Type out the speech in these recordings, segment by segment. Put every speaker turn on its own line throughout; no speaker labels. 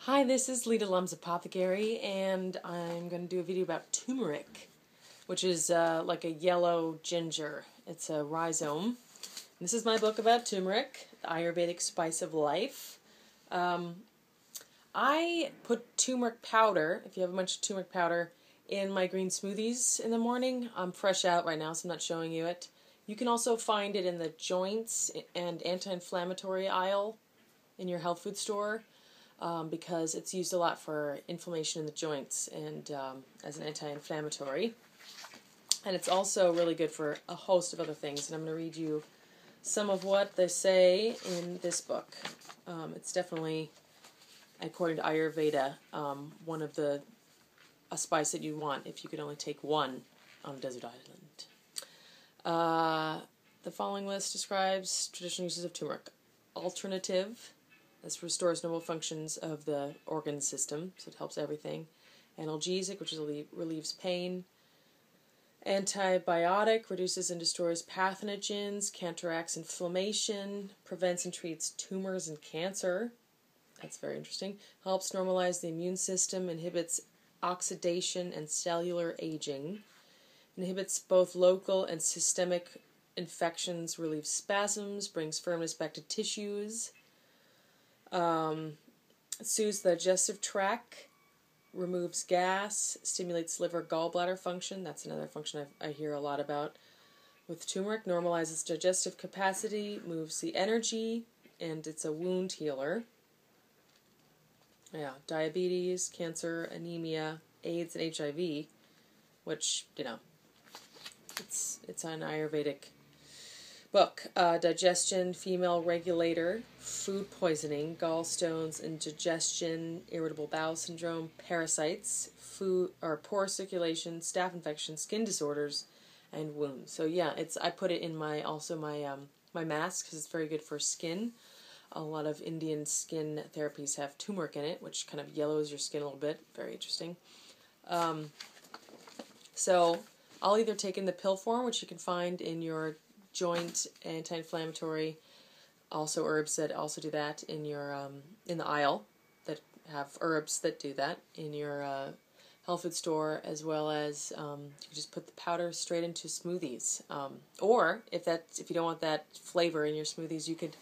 Hi, this is Leda Lum's Apothecary, and I'm going to do a video about turmeric, which is like a yellow ginger. It's a rhizome. This is my book about turmeric, the Ayurvedic spice of life. I put turmeric powder, if you have a bunch of turmeric powder, in my green smoothies in the morning. I'm fresh out right now, so I'm not showing you it. You can also find it in the joints and anti-inflammatory aisle in your health food store. Because it's used a lot for inflammation in the joints and as an anti-inflammatory. And it's also really good for a host of other things. And I'm going to read you some of what they say in this book. It's definitely, according to Ayurveda, one of a spice that you want if you could only take one on a desert island. The following list describes traditional uses of turmeric. Alternative. This restores normal functions of the organ system, so it helps everything. Analgesic, which relieves pain. Antibiotic, reduces and destroys pathogens, counteracts inflammation, prevents and treats tumors and cancer. That's very interesting. Helps normalize the immune system, inhibits oxidation and cellular aging. Inhibits both local and systemic infections, relieves spasms, brings firmness back to tissues. Soothes the digestive tract, removes gas, stimulates liver gallbladder function. That's another function I hear a lot about with turmeric. Normalizes digestive capacity, moves the energy, and it's a wound healer. Yeah, diabetes, cancer, anemia, AIDS, and HIV, which, it's an Ayurvedic book. Digestion, female regulator, food poisoning, gallstones, indigestion, irritable bowel syndrome, parasites, food or poor circulation, staph infection, skin disorders, and wounds. So yeah, I put it in my mask because it's very good for skin. A lot of Indian skin therapies have turmeric in it, which kind of yellows your skin a little bit. Very interesting. So I'll either take in the pill form, which you can find in your joint anti-inflammatory, also herbs that also do that in your in the aisle that have herbs that do that in your health food store, as well as you just put the powder straight into smoothies. Or if you don't want that flavor in your smoothies, you could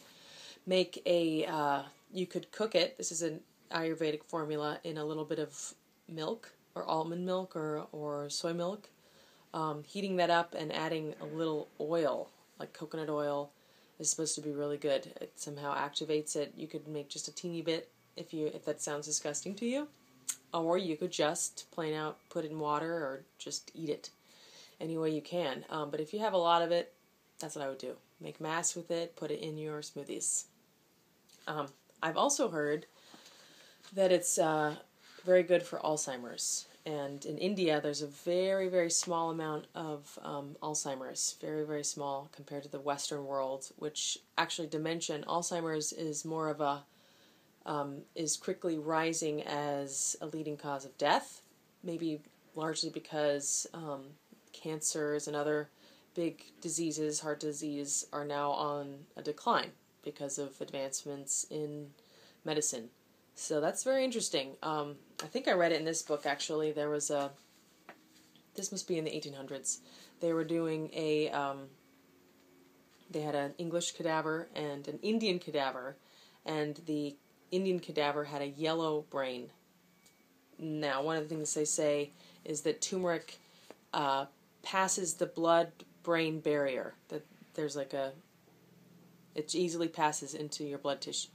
make you could cook it. This is an Ayurvedic formula in a little bit of milk or almond milk or soy milk. Heating that up and adding a little oil, like coconut oil, is supposed to be really good. It somehow activates it. You could make just a teeny bit if that sounds disgusting to you. Or you could just plain out put it in water or just eat it any way you can. But if you have a lot of it, that's what I would do. Make mass with it, put it in your smoothies. I've also heard that it's very good for Alzheimer's. And in India, there's a very, very small amount of Alzheimer's, very, very small compared to the Western world, which actually dementia and Alzheimer's is more of is quickly rising as a leading cause of death, maybe largely because cancers and other big diseases, heart disease, are now on a decline because of advancements in medicine. So that's very interesting. I think I read it in this book, actually. There was this must be in the 1800s. They were doing they had an English cadaver and an Indian cadaver, and the Indian cadaver had a yellow brain. Now, one of the things they say is that turmeric passes the blood-brain barrier. That there's like it easily passes into your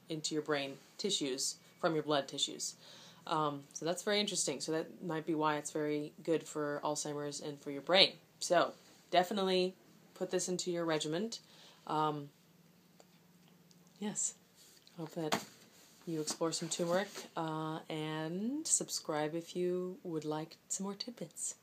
into your brain tissues from your blood tissues. So that's very interesting. So that might be why it's very good for Alzheimer's and for your brain. So definitely put this into your regimen. Yes. Hope that you explore some turmeric and subscribe if you would like some more tidbits.